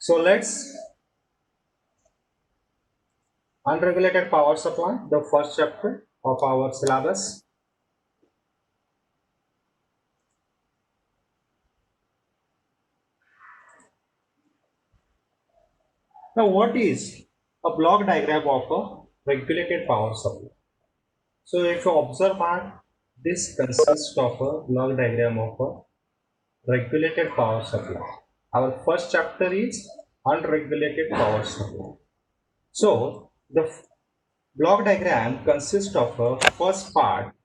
So let's unregulated power supply, the first chapter of our syllabus. Now, what is a block diagram of a regulated power supply? So, if you observe that this consists of a block diagram of a regulated power supply. Our first chapter is unregulated power supply. So, the block diagram consists of a first part,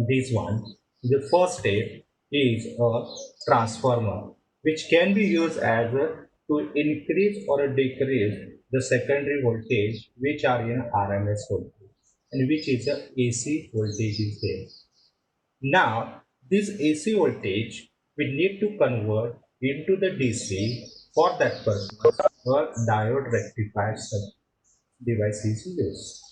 this one. The first step is a transformer, which can be used as to increase or decrease the secondary voltage, which are in RMS voltage, and which is a AC voltage is there. Now, this AC voltage we need to convert into the DC. For that purpose, a diode rectifier device is used.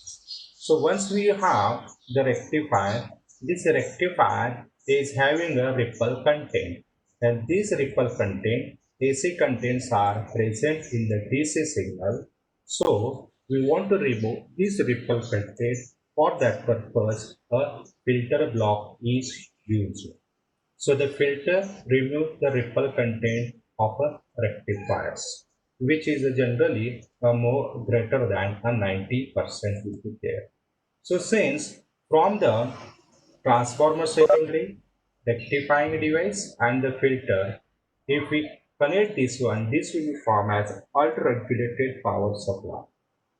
So once we have the rectifier, this rectifier is having a ripple content, and this ripple content, AC contents are present in the DC signal. So we want to remove this ripple content. For that purpose, a filter block is used. So the filter removes the ripple content of a rectifiers, which is generally a more greater than a 90% will be there. So since from the transformer secondary, rectifying device and the filter, if we connect this one, this will be formed as unregulated power supply.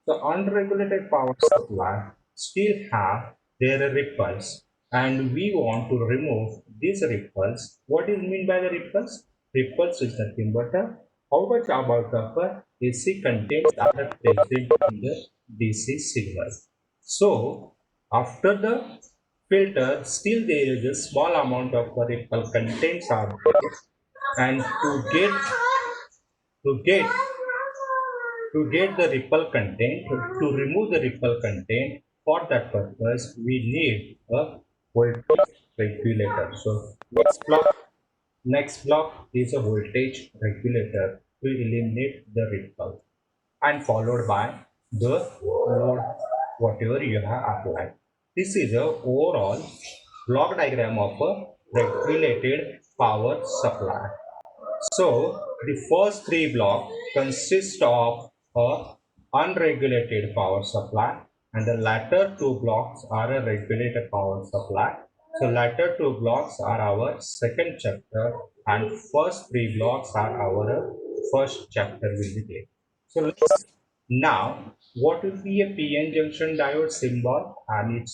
The unregulated power supply still have their ripples, and we want to remove these ripples. What is mean by the ripples? Ripples is nothing but how much amount of AC contents are present in the DC signal. So after the filter, still there is a small amount of ripple contents are there, and to get to get the ripple content, to remove the ripple content, for that purpose, we need a voltage regulator. So next block is a voltage regulator to eliminate the ripple, and followed by the load whatever you have applied. This is a overall block diagram of a regulated power supply. So the first three blocks consist of a unregulated power supply, and the latter two blocks are a regulated power supply. So latter two blocks are our second chapter, and first three blocks are our first chapter will be there. So now what will be a PN junction diode symbol? And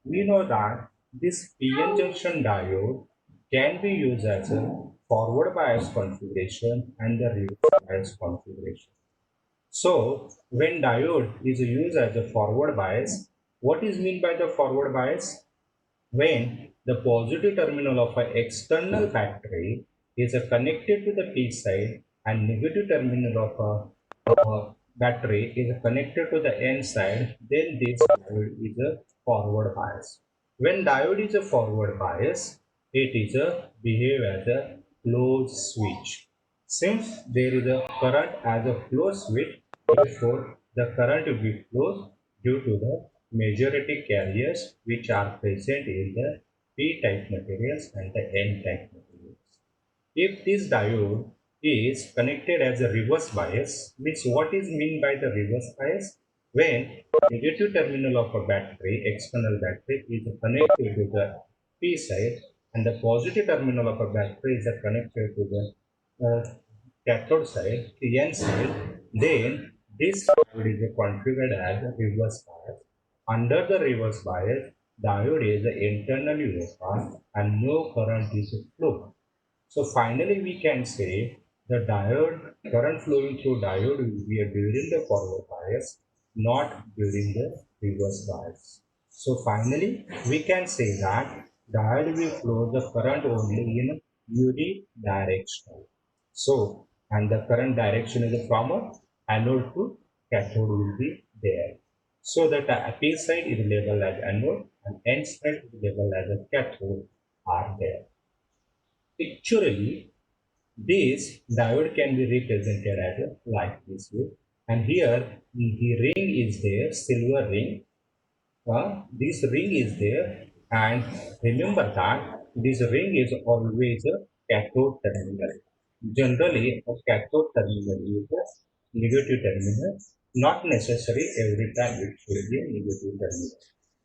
we know that this PN junction diode can be used as a forward bias configuration and the reverse bias configuration. So when diode is used as a forward bias, what is mean by the forward bias? When the positive terminal of an external battery is connected to the P side, and negative terminal of a battery is connected to the N side, then this diode is a forward bias. When diode is a forward bias, it is a behave as a closed switch. Since there is a current as a closed switch, therefore the current will be closed due to the majority carriers which are present in the P-type materials and the N-type materials. If this diode is connected as a reverse bias, means what is mean by the reverse bias? When negative terminal of a battery, external battery, is connected to the P side, and the positive terminal of a battery is connected to the cathode side, the N side, then this diode is configured as a reverse bias. Under the reverse bias, diode is internally open and no current is flowing. So finally we can say the diode current flowing through diode will be during the forward bias, not during the reverse bias. So finally we can say that diode will flow the current only in unidirectional. So and the current direction is from a anode to cathode will be there. So that the P side is labeled as anode and N side is labeled as a cathode are there. Actually, This diode can be represented as like this way, and here the ring is there, silver ring. This ring is there, and remember that this ring is always a cathode terminal. Generally, a cathode terminal is a negative terminal, not necessary every time it will be a negative terminal.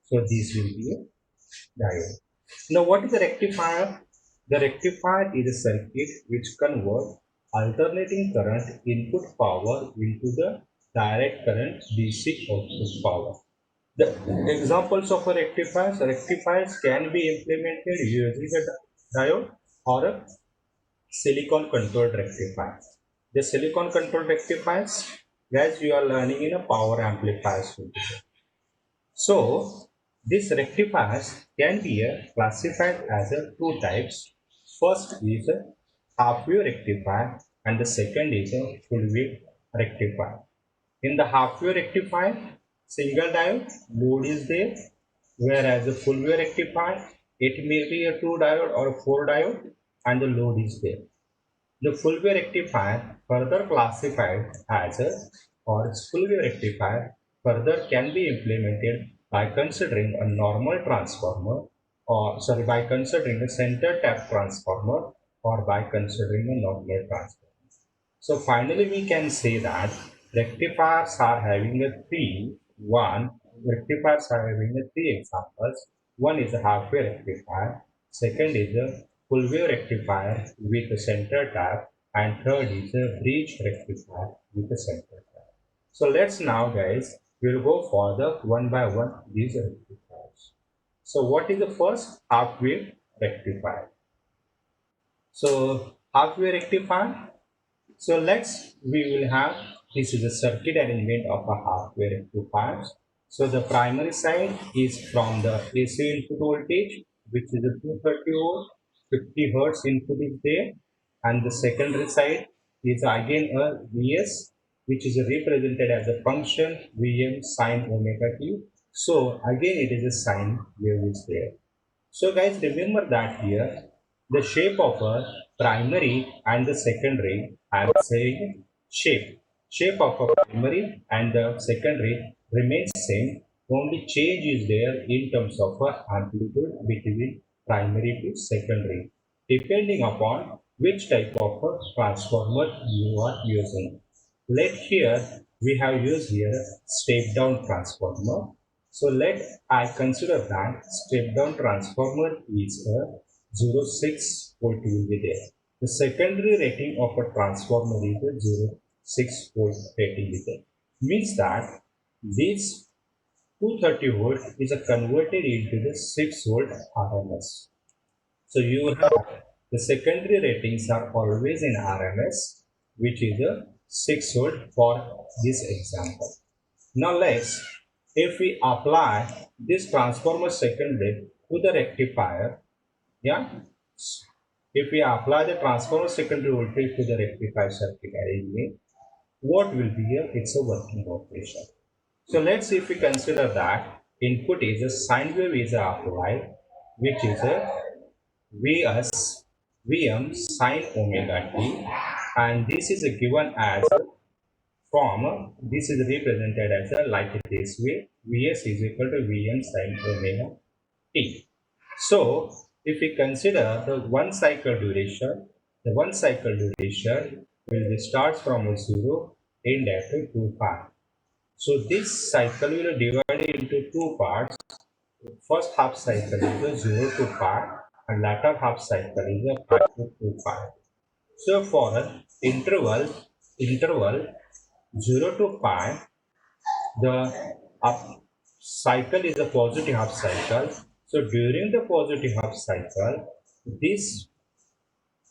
So this will be a diode. Now, what is a rectifier? The rectifier is a circuit which converts alternating current input power into the direct current DC output power. The examples of a rectifiers can be implemented using a diode or a silicon controlled rectifier. The silicon controlled rectifiers, guys, you are learning in a power amplifiers. So, these rectifiers can be classified as two types. First is a half wave rectifier and the second is a full wave rectifier. In the half wave rectifier, single diode load is there, whereas the full wave rectifier, it may be a 2 diode or 4 diode and the load is there. The full wave rectifier, further classified as a or full wave rectifier, further can be implemented by considering a normal transformer, or sorry, by considering a center tap transformer, or by considering a normal transformer. So finally we can say that rectifiers are having a rectifiers are having a three examples. One is a half wave rectifier, second is a full wave rectifier with a center tap, and third is a bridge rectifier with a center tap. So let's now, guys, we'll go for the one by one these rectifiers. So what is the first half wave rectifier? So half wave rectifier, so we will have, this is a circuit arrangement of a half wave rectifier. So the primary side is from the AC input voltage, which is a 230 volt, 50 hertz input is there, and the secondary side is again a Vs, which is represented as a function Vm sine omega t. So again it is a sine wave is there. So guys, remember that here the shape of a primary and the secondary, I am saying shape of a primary and the secondary remains same. Only change is there in terms of amplitude between primary to secondary, depending upon which type of a transformer you are using. Let here we have used here step down transformer. So let I consider that step down transformer is a 0.6 volt will be there. The secondary rating of a transformer is a 0.6 volt rating is there. Means that this 230 volt is a converted into the 6 volt RMS. So you have the secondary ratings are always in RMS, which is a 6 volt for this example. Now let's, if we apply this transformer secondary to the rectifier, yeah, if we apply the transformer secondary voltage to the rectifier circuit arrangement, what will be here? It's a working operation. So let's see if we consider that input is a sine wave is applied, which is a Vs Vm sine omega t, and this is given as from, this is represented as a like this way, Vs is equal to Vm sine omega t. So if we consider the one cycle duration will be starts from a 0 end at 2 pi. So this cycle will be divided into two parts. First half cycle is a 0 to pi and latter half cycle is a pi to 2 pi. So for an interval 0 to pi, the up cycle is a positive half cycle. So during the positive half cycle, this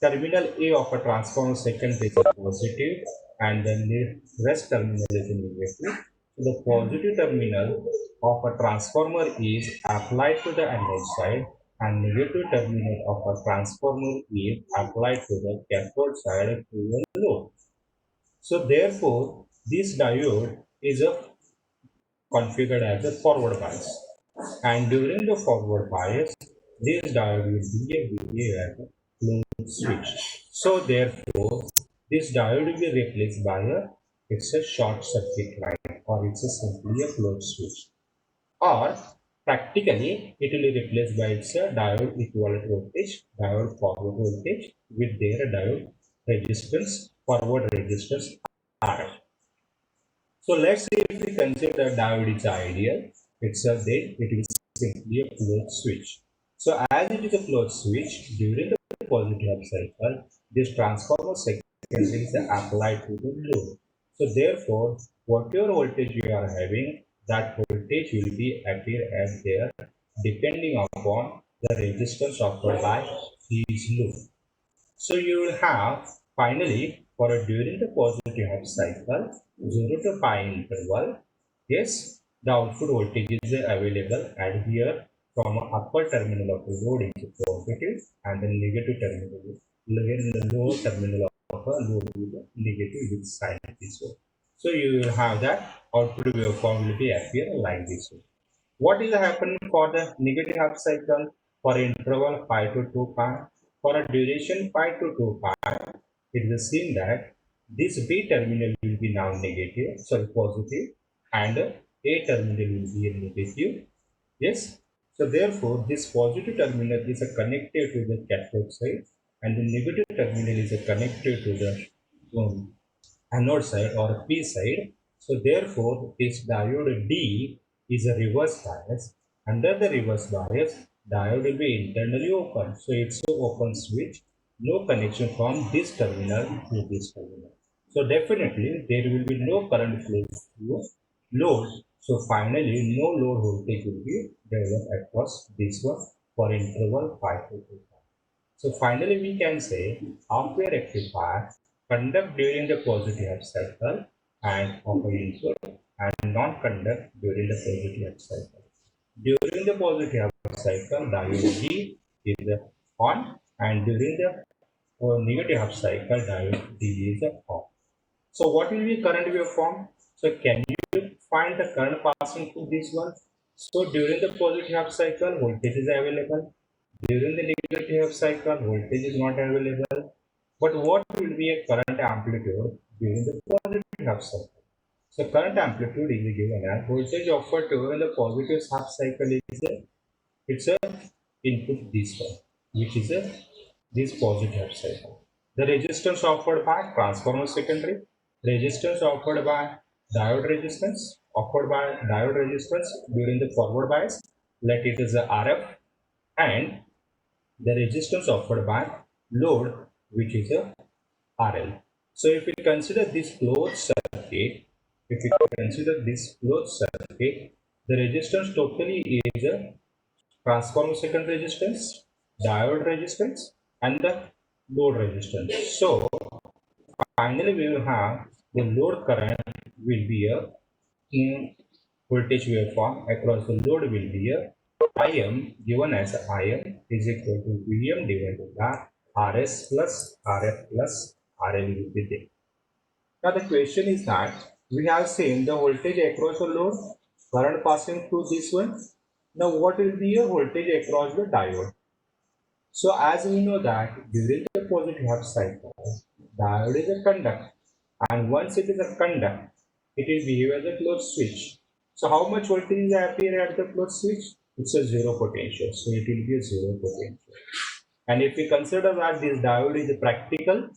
terminal A of a transformer secondary is a positive and the rest terminal is a negative. So the positive terminal of a transformer is applied to the anode side and negative terminal of a transformer is applied to the cathode side to the load. So therefore, this diode is configured as a forward bias, and during the forward bias, this diode will behave as a closed switch. So therefore, this diode will be replaced by it's a short circuit light, or it's a simply a closed switch, or practically it will be replaced by its a diode equivalent voltage, diode forward voltage with their diode resistance, forward resistance R. So let's say if we consider diode is ideal, it's a then it is simply a closed switch. So as it is a closed switch, during the positive half cycle, this transformer secondary is applied to the load. So therefore, whatever voltage you are having, that voltage will be appear as there depending upon the resistance offered by each loop. So you will have finally for a during the positive half cycle 0 to pi interval. Yes, the output voltage is available and here from upper terminal of the load is positive and the negative terminal is the lower terminal of a load is negative with sign this way. So you will have that output waveform will be appear like this way. What is happening for the negative half cycle for interval pi to 2 pi? For a duration pi to 2 pi, it is seen that this B terminal will be now negative, sorry positive, and A terminal will be negative. Yes. So therefore, this positive terminal is connected to the cathode side, and the negative terminal is connected to the anode side or P side. So therefore, this diode D is a reverse bias. Under the reverse bias, diode will be internally open. So it's an open switch, no connection from this terminal to this terminal. So definitely there will be no current flow through load. So finally, no load voltage will be developed across this one for interval 5 to 2. So finally, we can say half wave rectifier conduct during the positive half cycle and offer input and non-conduct during the positive half cycle. During the positive half cycle, diode D is on, and during the negative half cycle, diode D is off. So what will be current waveform? So can you find the current passing through this one? So during the positive half cycle, voltage is available. During the negative half cycle, voltage is not available. But what will be a current amplitude during the positive half cycle? So current amplitude is given as voltage offered during the positive half cycle is it's a input this one, which is a this positive half cycle. The resistance offered by transformer secondary, resistance offered by diode resistance, offered by diode resistance during the forward bias, let it is a RF, and the resistance offered by load, which is a RL. So if we consider this closed circuit, if we consider this closed circuit, the resistance totally is a transformer second resistance, diode resistance, and the load resistance. So finally we will have the load current will be a voltage waveform across the load will be a Im given as Im is equal to Vm divided by Rs plus Rf plus RL will be there. Now the question is that we have seen the voltage across the load, current passing through this one. Now what will be a voltage across the diode? So as we know that during the positive half cycle, diode is a conduct, and once it is a conduct, it will behave as a closed switch. So how much voltage appear at the closed switch? It's a zero potential, so it will be a zero potential. And if we consider that this diode is a practical,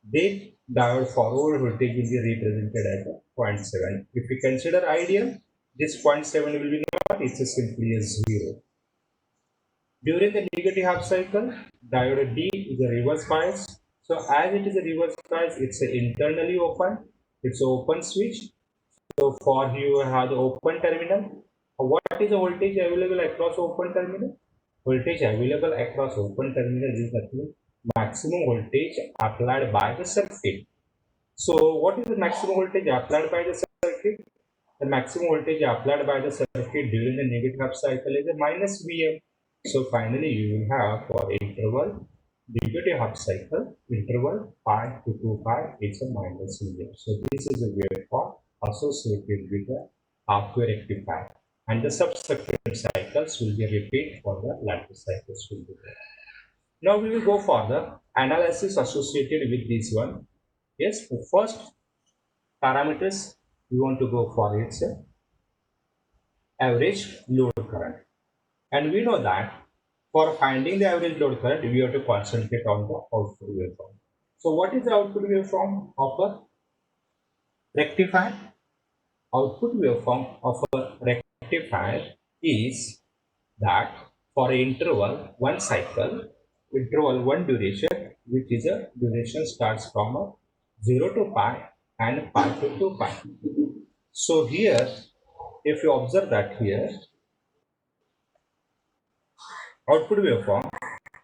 the diode forward voltage will be represented as a 0.7. If we consider ideal, this 0.7 will be not, it's a simply a 0. During the negative half cycle, diode D is a reverse bias. So as it is a reverse bias, it's internally open. It's an open switch. So for you have the open terminal. What is the voltage available across open terminal? Voltage available across open terminal is nothing maximum voltage applied by the circuit. So what is the maximum voltage applied by the circuit? The maximum voltage applied by the circuit during the negative half cycle is a minus Vm. So finally you will have for interval negative half cycle interval pi to 2 pi is a minus Vm. So this is a waveform associated with the half wave rectifier, and the subsequent cycles will be repeat for the latter cycles will be there. Now we will go for the analysis associated with this one. Yes, the first parameters we want to go for its average load current. And we know that for finding the average load current, we have to concentrate on the output waveform. So what is the output waveform of a rectifier? Output waveform of a rectifier is that for an interval, one cycle, interval one duration, which is a duration starts from a 0 to pi and pi to 2 pi. So here, if you observe that here, output waveform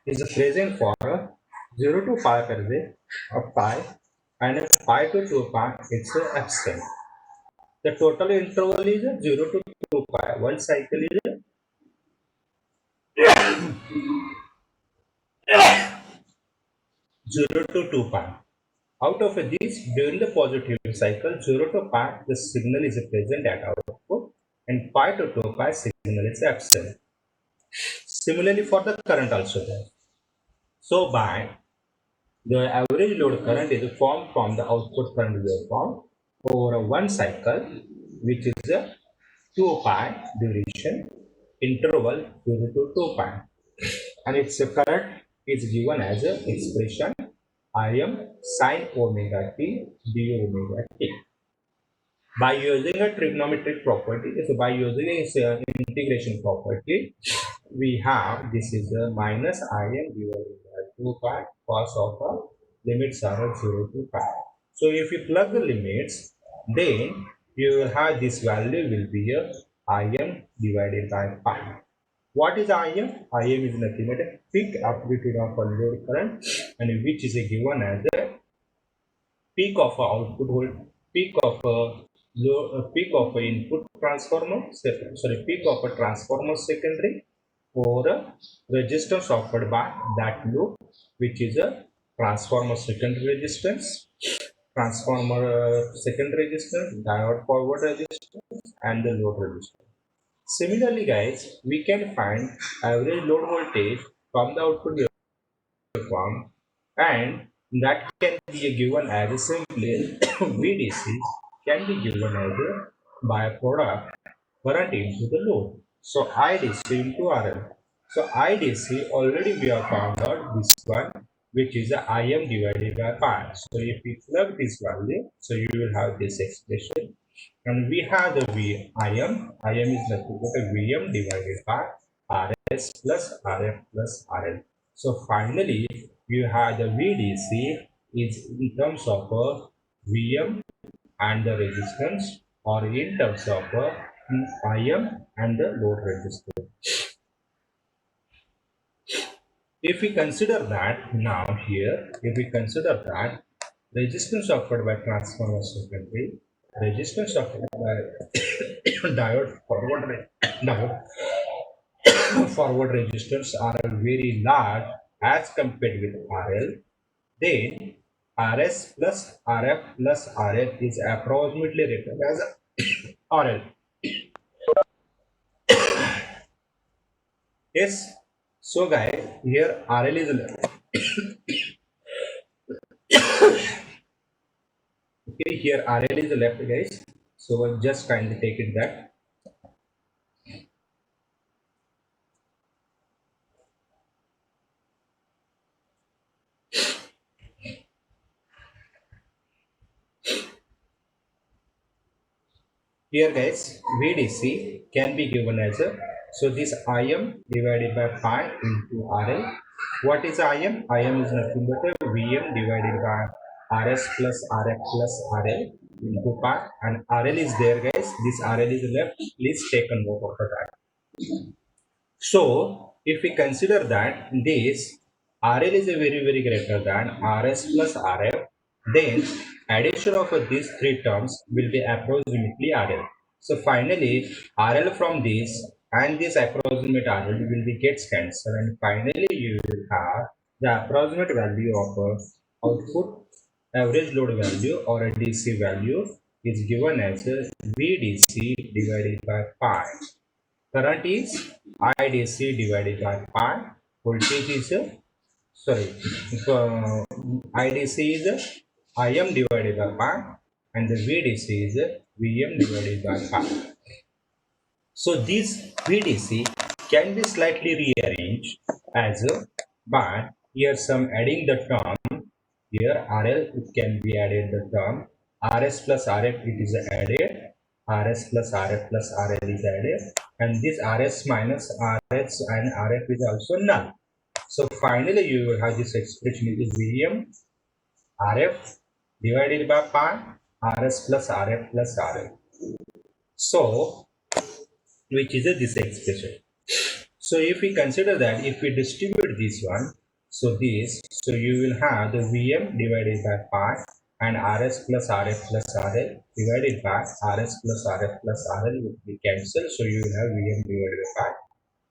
is present for a 0 to pi per se, a pi, and a pi to 2 pi, it's absent. The total interval is a 0 to 2 pi. One cycle is 0 to 2 pi. Out of this, during the positive cycle, 0 to pi, the signal is present at output, and pi to 2 pi signal is absent. Similarly, for the current also there. So, by the average load current is formed from the output current waveform over one cycle, which is a 2 pi duration interval 0 to 2 pi, and its current is given as a expression Im sin omega t d omega t. By using a trigonometric property, so by using a integration property, we have this is a minus Im divided by 2 pi cos of a limits are 0 to pi. So if you plug the limits, then you will have this value will be a Im divided by pi. What is Im? Im is nothing but a peak amplitude of a load current, and which is given as a peak of a output volt, peak of a peak of a input transformer, sorry, peak of a transformer secondary, or a resistance offered by that loop, which is a transformer secondary resistance, transformer secondary resistance, diode forward resistance, and the load resistance. Similarly, guys, we can find average load voltage from the output waveform, and that can be given as a simply VDC can be given as a byproduct current into the load. So IDC into RL. So IDC already we have found out this one, which is a Im divided by pi. So if we plug this value, so you will have this expression, and we have the Im. Im is nothing but a Vm divided by Rs plus Rf plus RL. So finally, you have the VDC is in terms of a Vm and the resistance, or in terms of Im and the load resistance. If we consider that now here, if we consider that resistance offered by transformer secondary, resistance offered by diode forward resistance are very large as compared with RL, then Rs plus Rf plus RL is approximately written as RL. Yes. So guys, here RL is left. Okay, here RL is left, guys. So just kindly take it back. Here guys, VDC can be given as a, so this Im divided by pi into RL. What is Im? Im is nothing but a Vm divided by Rs plus Rf plus RL into pi, and RL is there, guys. This RL is left. Please take a note of that. So if we consider that this RL is a very greater than Rs plus Rf, then addition of these three terms will be approximately RL. So finally, RL from this and this approximate RL will be gets cancelled, and finally you will have the approximate value of output average load value, or a DC value, is given as VDC divided by pi. Current is IDC divided by pi. Voltage is sorry, uh, IDC is IM divided by pi, and the VDC is VM divided by pi. So this VDC can be slightly rearranged as a bar. Here some adding the term. Here RL it can be added the term. RS plus RF it is added. RS plus RF plus RL is added. And this RS minus RS and RF is also null. So finally you will have this expression is VM RF divided by pi RS plus RF plus RL. So which is this expression. So if we consider that if we distribute this one, so you will have the Vm divided by pi and Rs plus Rf plus Rl divided by Rs plus Rf plus Rl will be cancelled. So you will have Vm divided by pi,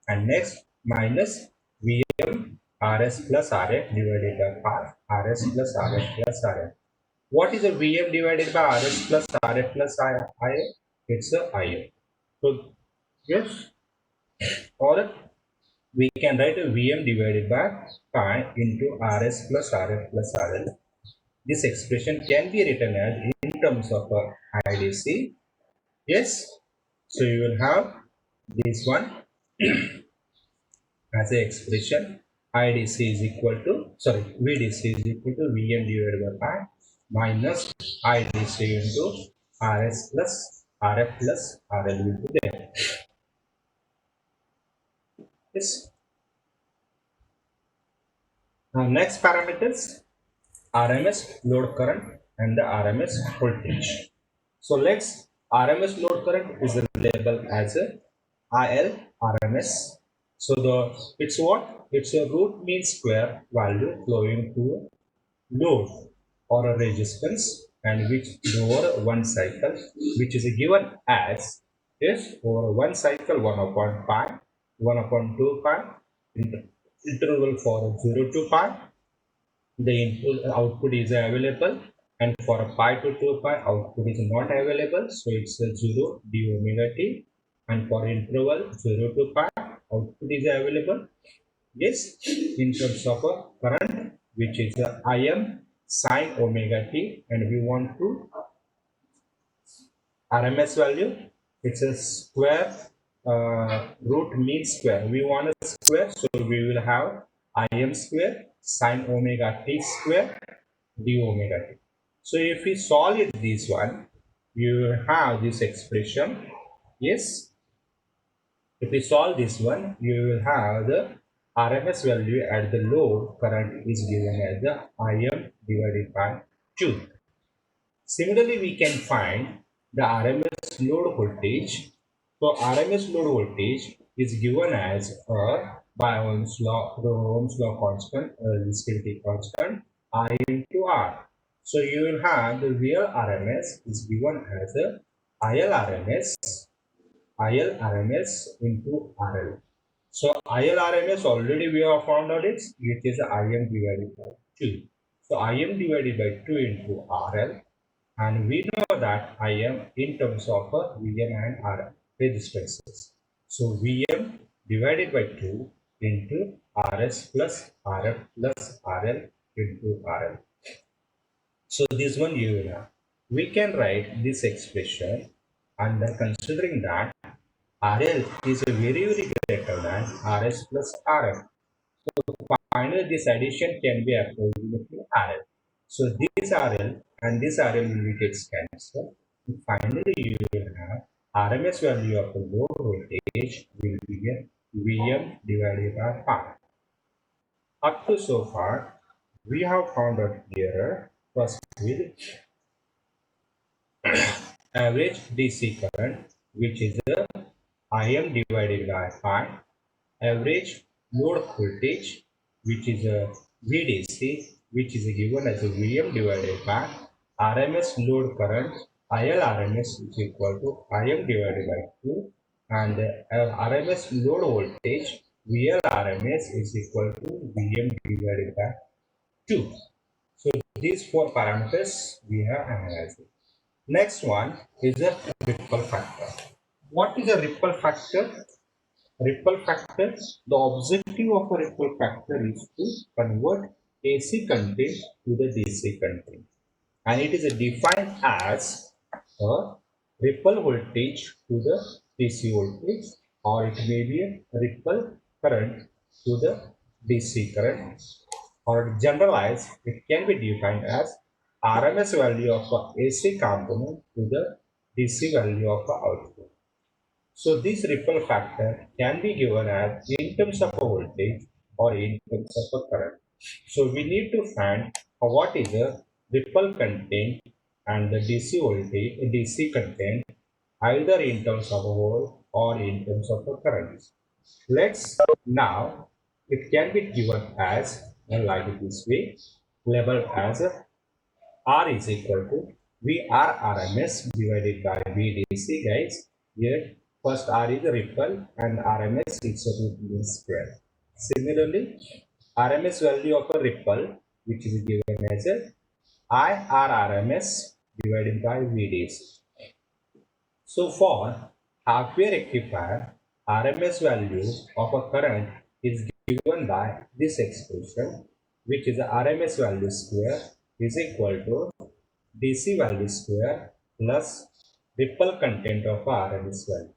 and next minus Vm Rs plus Rf divided by pi Rs plus Rf plus Rl. What is a Vm divided by Rs plus Rf plus I? It's a Im. So yes, or we can write a Vm divided by pi into Rs plus Rf plus Rl. This expression can be written as in terms of IDC. Yes. So you will have this one as a expression. IDC is equal to, sorry, VDC is equal to Vm divided by pi minus IDC into Rs plus Rf plus Rl will be there. Yes. Now next parameters, RMS load current and the RMS voltage. So let's RMS load current is labeled as a IL RMS. So it's what? It's a root mean square value flowing to load or a resistance and which over one cycle, which is given as is over one cycle 1 upon pi, 1 upon 2 pi, interval for 0 to pi, the input output is available, and for pi to 2 pi output is not available, so it's a 0 d omega t, and for interval 0 to pi output is available. Yes, in terms of a current which is a Im sine omega t, and we want to RMS value, it's a square root mean square. We want a square, so we will have Im square sine omega t square d omega t. So if we solve it this one, you will have this expression. Yes, if we solve this one, you will have the RMS value at the load current is given as the Im divided by 2. Similarly, we can find the RMS load voltage. So RMS load voltage is given as by Ohm's law, the Ohm's law constant, resistivity constant, I into R. So you will have the real RMS is given as a IL RMS into RL. So ILRMS already we have found out it, which is Im divided by 2. So Im divided by 2 into RL, and we know that Im in terms of Vm and R resistances. So Vm divided by 2 into Rs plus Rf plus RL into RL. So this one you will have. We can write this expression under considering that RL is very greater than Rs plus Rf. So finally this addition can be approximately RL. So this RL and this RL will get cancelled. Finally you will have RMS value of the load voltage will be Vm divided by pi. Up to so far, we have found out here first with average DC current, which is the Im divided by pi, average load voltage, which is a VDC, which is given as a Vm divided by RMS load current, ILRMS is equal to Im divided by 2, and RMS load voltage, VLRMS is equal to Vm divided by 2. So these four parameters we have analyzed. Next one is the ripple factor. What is a ripple factor? Ripple factor, the object objective of a ripple factor is to convert AC content to the DC content, and it is defined as a ripple voltage to the DC voltage, or it may be a ripple current to the DC current, or generalized, it can be defined as RMS value of a AC component to the DC value of the output. So this ripple factor can be given as in terms of a voltage or in terms of a current. So we need to find what is the ripple content and the DC voltage, DC content, either in terms of a volt or in terms of a current. Let's now, it can be given as like this way, labeled as R is equal to VRRMS divided by VDC, guys. Here, first R is a ripple and RMS is a root mean square. Similarly, RMS value of a ripple, which is given as a IRRMS divided by VDC. So for half-wave rectifier, RMS value of a current is given by this expression, which is RMS value square is equal to DC value square plus ripple content of RMS value.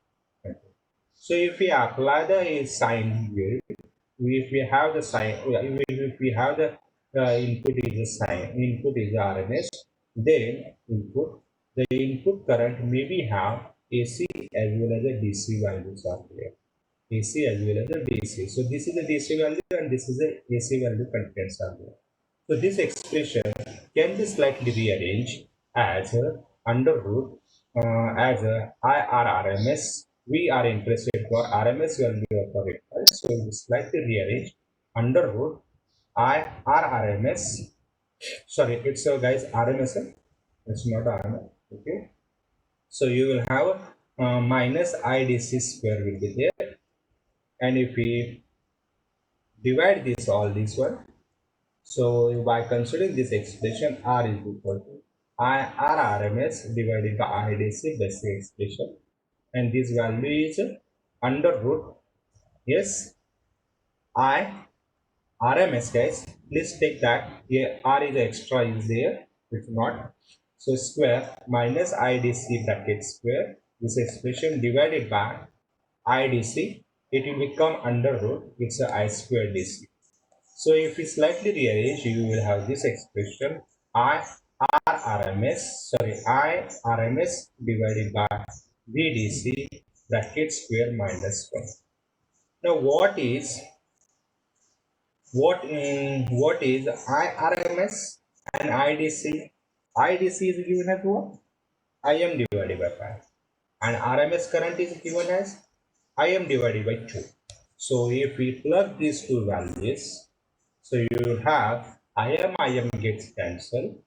So if we apply the sine wave, if we have the sine, if we have the input is the sine, input is the RMS, then the input current maybe have AC as well as the DC values are there. AC as well as the DC. So this is the DC value and this is the AC value contents are there. So this expression can be slightly rearranged as under root as IRRMS. We are interested for RMS value of a ripple. So we slightly rearrange under root IRRMS. Sorry, it's guys RMS. It's not RMS. Okay. So you will have minus IDC square will be there. And if we divide this this one, so by considering this expression, R is equal to IRRMS divided by IDC basic expression, and this value is under root, yes, IRMS, guys. Please take that here R is extra is there, it's not. So square minus IDC bracket square, this expression divided by IDC, it will become under root, it's a I square DC. So if we slightly rearrange, you will have this expression IRMS divided by VDC bracket square minus 1. Now what is IRMS and IDC? IDC is given as what? IM divided by pi, and RMS current is given as IM divided by 2. So if we plug these two values, so you will have IM gets cancelled.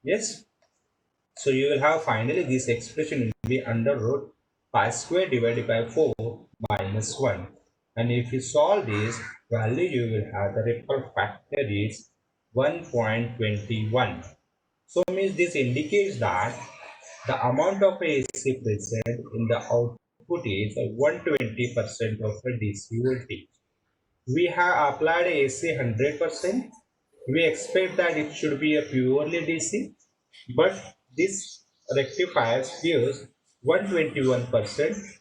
Yes. So you will have finally this expression will be under root pi square divided by 4 minus 1. And if you solve this value, you will have the ripple factor is 1.21. So means this indicates that the amount of AC present in the output is 120% of the DC voltage. We have applied AC 100%. We expect that it should be a purely DC, but this rectifier gives 121%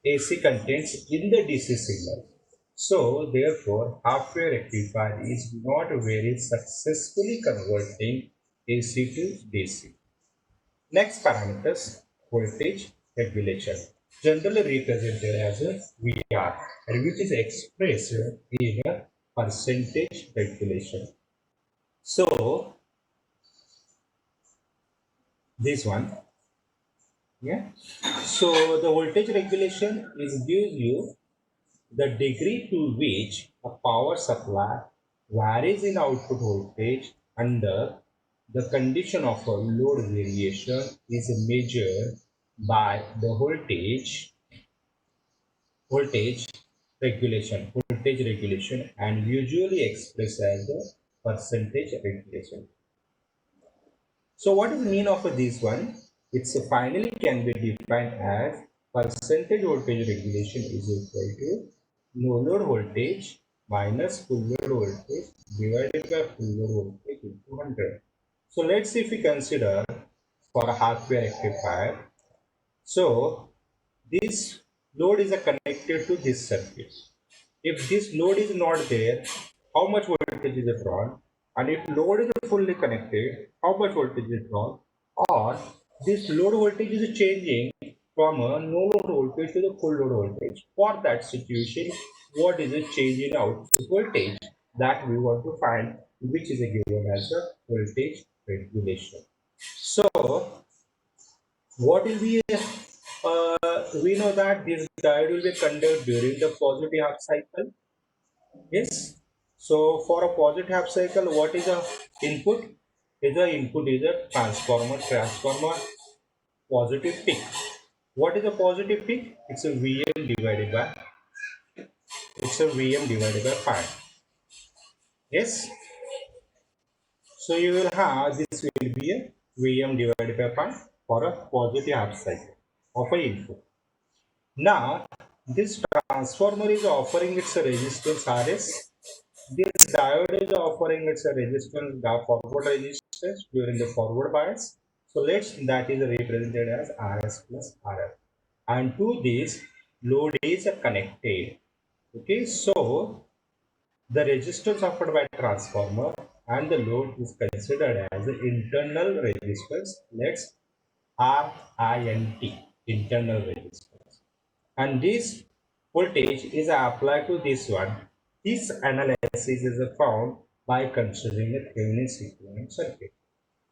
AC contents in the DC signal. So therefore, half-wave rectifier is not very successfully converting AC to DC. Next parameters, voltage regulation, generally represented as a VR, and which is expressed in a percentage regulation. So this one, yeah. So the voltage regulation is gives you the degree to which a power supply varies in output voltage under the condition of a load variation is measured by the voltage regulation and usually expressed as the percentage regulation. So what is the mean of this one? It's finally can be defined as percentage voltage regulation is equal to no load voltage minus full load voltage divided by full load voltage into 100. So let's see if we consider for a half wave rectifier. So this load is connected to this circuit. If this load is not there, how much voltage is drawn? And if load is fully connected, how much voltage is drawn? Or this load voltage is changing from a no load voltage to the full load voltage. For that situation, what is the change in output voltage that we want to find, which is given as a voltage regulation. So what will be we know that this diode will be conducted during the positive half cycle. Yes. So for a positive half cycle, what is the input? Is the input is a transformer positive peak. What is a positive peak? It's a Vm divided by pi. Yes. So you will have this will be a Vm divided by pi for a positive half cycle of a input. Now this transformer is offering its resistance Rs. This diode is offering its resistance, the forward resistance during the forward bias. So that is represented as Rs plus Rf. And to this load is connected. Okay, so the resistance offered by transformer and the load is considered as the internal resistance. Let's RINT, internal resistance. And this voltage is applied to this one. This analysis is found by considering a Thevenin equivalent circuit.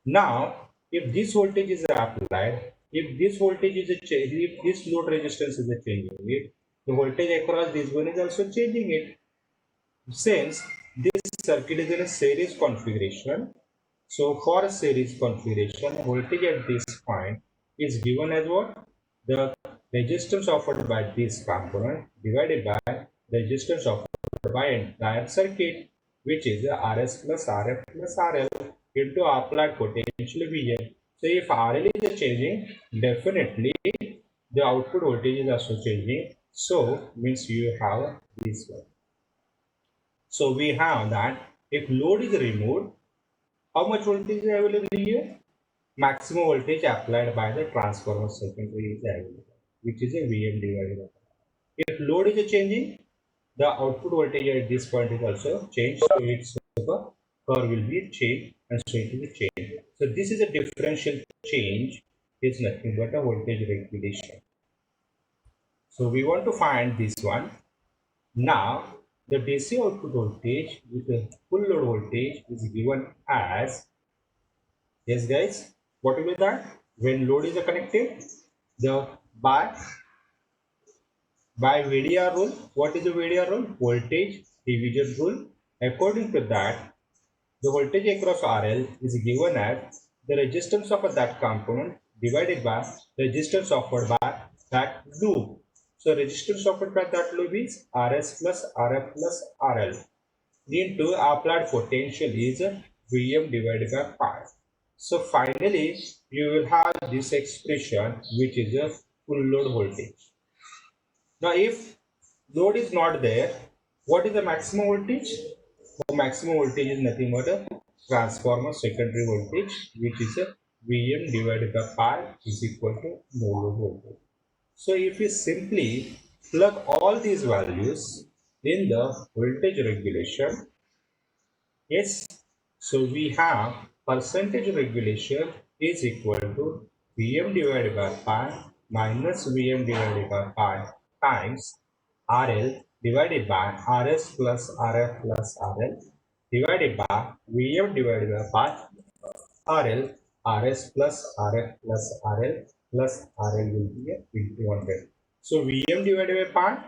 Now, if this voltage is applied, if this voltage is if this load resistance is changing it, the voltage across this one is also changing it. Since this circuit is in a series configuration, so for a series configuration, voltage at this point is given as what? The resistance offered by this component divided by resistance offered by entire circuit, which is Rs plus Rf plus RL into applied potential Vn. So if RL is changing, definitely the output voltage is also changing. So means you have this one. So we have that if load is removed, how much voltage is available here? Maximum voltage applied by the transformer secondary is available, which is a Vm divided by. If load is changing, the output voltage at this point is also changed, so its curve will be changed and so it will change. So this is a differential change, is nothing but a voltage regulation. So we want to find this one. Now the DC output voltage with the full load voltage is given as, yes guys, what will be that? When load is connected, the by VDR rule. What is the VDR rule? Voltage division rule. According to that, the voltage across RL is given as the resistance of that component divided by resistance offered by that loop. So resistance offered by that loop is Rs plus Rf plus RL into applied potential is Vm divided by pi. So finally, you will have this expression which is a full load voltage. Now, if load is not there, what is the maximum voltage? The maximum voltage is nothing but a transformer secondary voltage, which is a Vm divided by pi is equal to no load voltage. So if you simply plug all these values in the voltage regulation, yes, so we have percentage regulation is equal to Vm divided by pi minus Vm divided by pi times RL divided by Rs plus Rf plus RL divided by Vm divided by pi RL Rs plus Rf plus RL plus RL will be into 100. So Vm divided by pi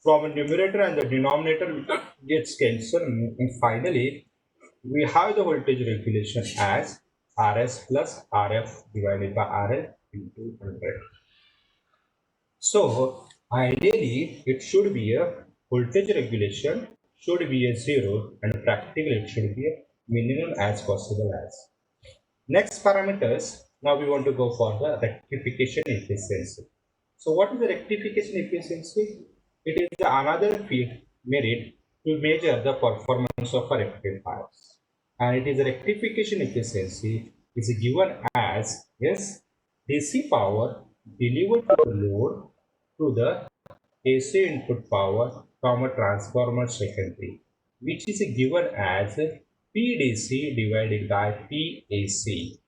from a numerator and the denominator gets cancelled, and finally we have the voltage regulation as Rs plus Rf divided by RL into 100. So ideally it should be a voltage regulation should be a 0 and practically it should be a minimum as possible as. Next parameters, now we want to go for the rectification efficiency. So what is the rectification efficiency? It is another field merit to measure the performance of a rectifier. And it is rectification efficiency is given as yes DC power delivered to the load to the AC input power from a transformer secondary, which is given as PDC divided by PAC.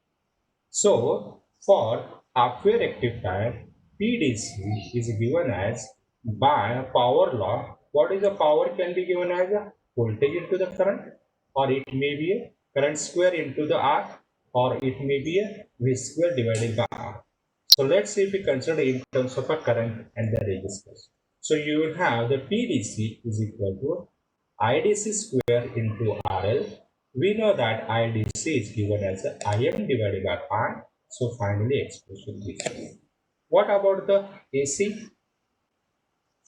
So, for half-wave rectifier, PDC is given as by power law. What is the power can be given as a voltage into the current, or it may be a current square into the R, or it may be a V square divided by R. So let's see if we consider in terms of a current and the resistance. So you will have the PDC is equal to IDC square into RL. We know that IDC is given as Im divided by pi. So finally expression is. What about the AC?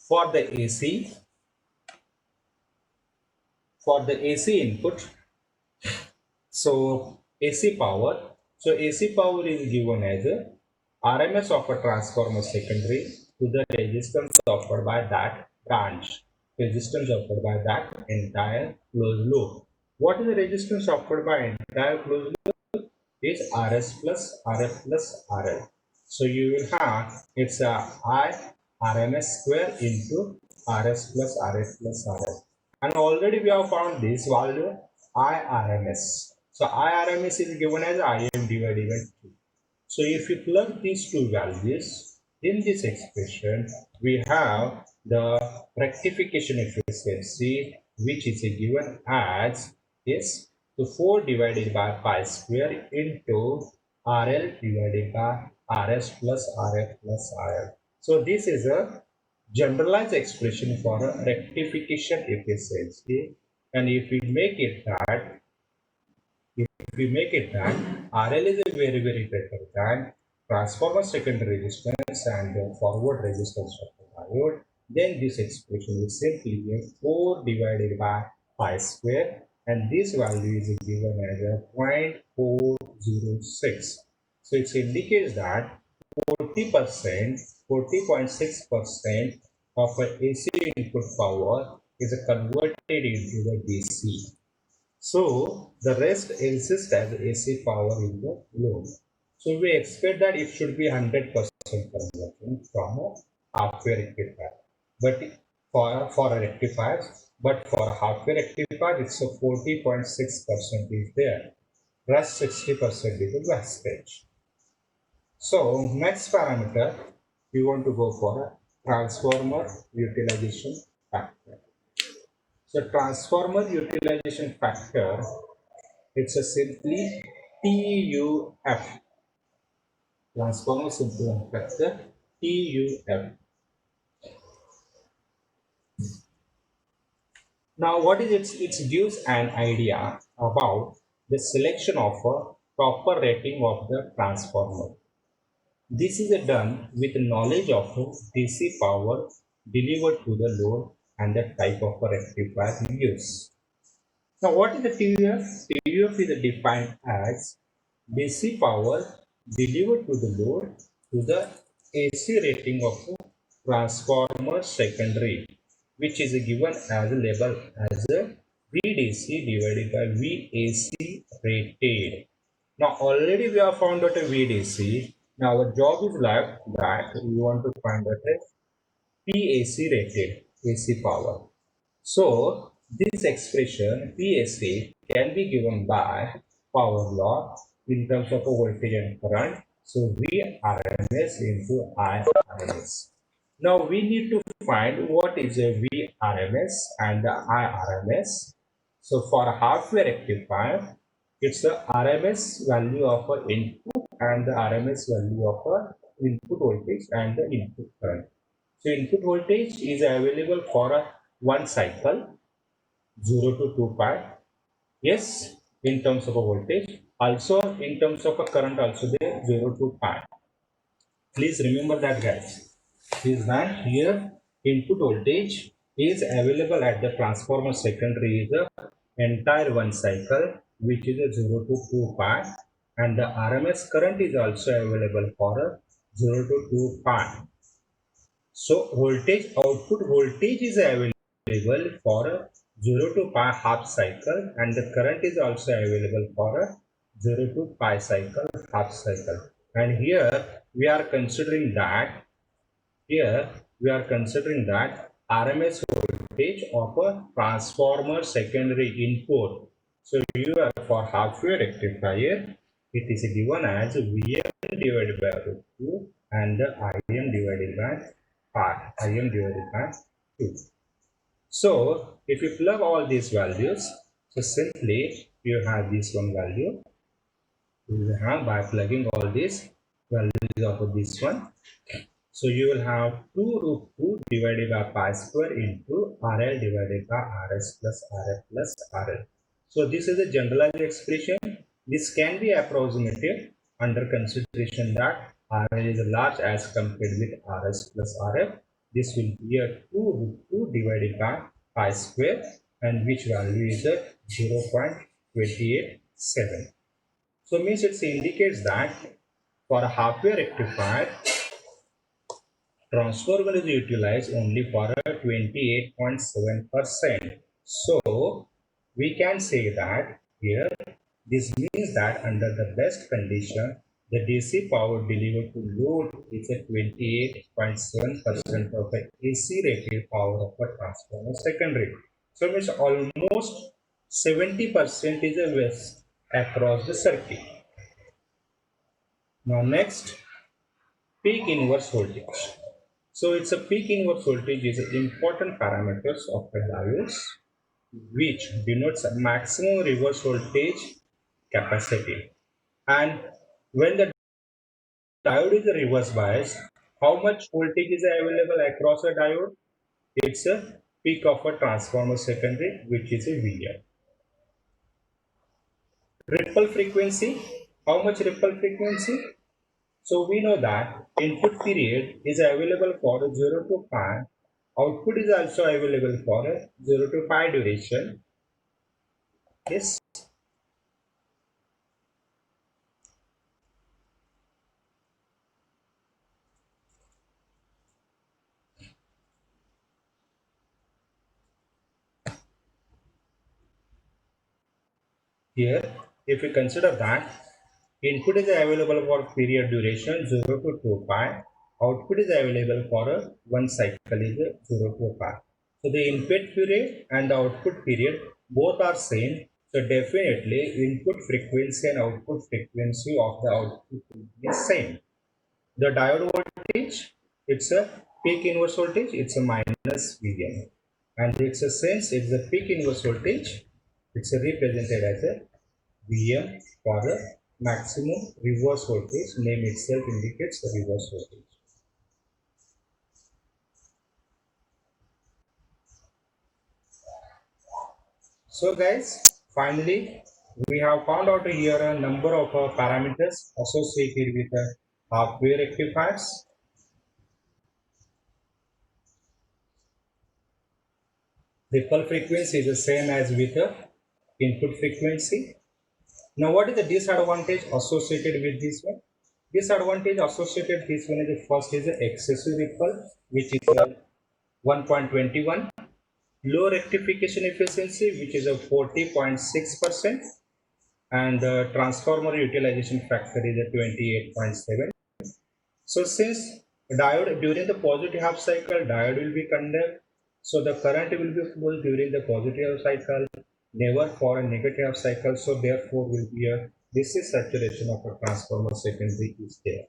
For the AC, for the AC input, so AC power. So AC power is given as a RMS of a transformer secondary to the resistance offered by that branch. Resistance offered by that entire closed loop. What is the resistance offered by entire closed loop? Is RS plus RF plus RL. So you will have it's a I RMS square into RS plus RF plus RL. And already we have found this value IRMS. So IRMS is given as Im divided by 2. So if you plug these two values in this expression, we have the rectification efficiency, which is given as is to 4 divided by pi square into RL divided by RS plus RF plus RL. So this is a generalized expression for a rectification efficiency, and if we make it that RL is a very better than transformer secondary resistance and the forward resistance of the diode, then this expression is simply a 4 divided by pi square, and this value is given as a 0.406. So it indicates that 40%, 40.6% of a AC input power is converted into the DC. So the rest exists as AC power in the load. So we expect that it should be 100% conversion from a half-wave rectifier. But for a rectifier, but for a half-wave rectifier, it's a 40.6% is there. Rest 60% is the wastage. So next parameter, we want to go for a transformer utilization factor. So transformer utilization factor, it's a simply TUF. Transformer utilization factor TUF. Now what is it? It gives an idea about the selection of a proper rating of the transformer. This is done with knowledge of DC power delivered to the load and the type of rectifier used. Now, what is the TUF? TUF is defined as DC power delivered to the load to the AC rating of a transformer secondary, which is given as a label as a VDC divided by VAC rated. Now, already we have found out a VDC. Now, our job is left that we want to find out a PAC rated AC power. So, this expression PAC can be given by power law in terms of a voltage and current. So, VRMS into IRMS. Now, we need to find what is a VRMS and the IRMS. So, for a half-wave rectifier, it's the RMS value of an input and the RMS value of a input voltage and the input current. So input voltage is available for a one cycle 0 to 2 pi. Yes, in terms of a voltage. Also in terms of a current also there 0 to pi. Please remember that, guys. Is that here input voltage is available at the transformer secondary is a entire one cycle, which is a 0 to 2 pi, and the RMS current is also available for a 0 to 2 pi. So voltage output voltage is available for 0 to pi half cycle, and the current is also available for a 0 to pi cycle, half cycle. And here we are considering that RMS voltage of a transformer secondary input. So here for half wave rectifier, it is given as Vm divided by root 2 and the Im divided by pi, Im divided by 2. So if you plug all these values, so simply you have this one value. You have by plugging all these values of this one. So you will have 2 root 2 divided by pi square into RL divided by RS plus RF plus RL. So this is a generalized expression. This can be approximated under consideration that RL is large as compared with RS plus RF. This will be a 2 root 2 divided by pi square, and which value is a 0.287. So means it indicates that for a half wave rectifier, transformer is utilized only for a 28.7%. So we can say that here this means that under the best condition, the DC power delivered to load is a 28.7% of the AC rated power of a transformer secondary. So it means almost 70% is a waste across the circuit. Now next, peak inverse voltage. So it's a peak inverse voltage is an important parameters of the diodes, which denotes a maximum reverse voltage capacity. And when the diode is a reverse bias, how much voltage is available across a diode? It's a peak of a transformer secondary, which is a Vm. Ripple frequency. How much ripple frequency? So we know that input period is available for 0 to pi. Output is also available for 0 to pi duration. Yes. Here, if we consider that input is available for period duration 0 to 2 pi, output is available for one cycle is 0 to pi. So the input period and the output period both are same. So definitely input frequency and output frequency of the output will be same. The diode voltage, it's a peak inverse voltage, it's a minus Vm. And it's a sense, it's a peak inverse voltage, it's represented as a Vm for the maximum reverse voltage. Name itself indicates the reverse voltage. So guys, finally, we have found out here a number of parameters associated with half wave rectifiers. Ripple frequency is the same as with the input frequency. Now, what is the disadvantage associated with this one? Disadvantage associated with this one is the first is the excessive ripple, which is 1.21. Low rectification efficiency, which is a 40.6%, and the transformer utilization factor is a 28.7. So since diode during the positive half cycle, diode will be conduct, so the current will be flow during the positive cycle, never for a negative half cycle. So therefore will be a DC saturation of a transformer secondary is there.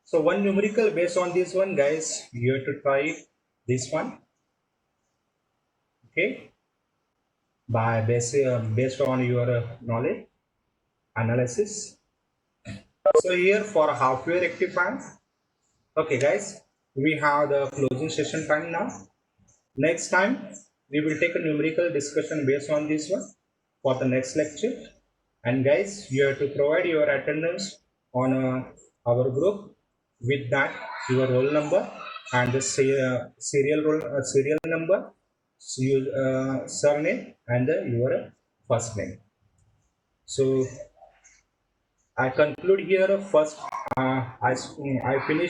So one numerical based on this one, guys, you have to try this one. Okay, by based on your knowledge analysis. So here for half wave rectifier. Okay guys, we have the closing session time now. Next time we will take a numerical discussion based on this one for the next lecture. And guys, you have to provide your attendance on our group, with that your roll number and the serial number, surname, and your first name. So I conclude here first. I finish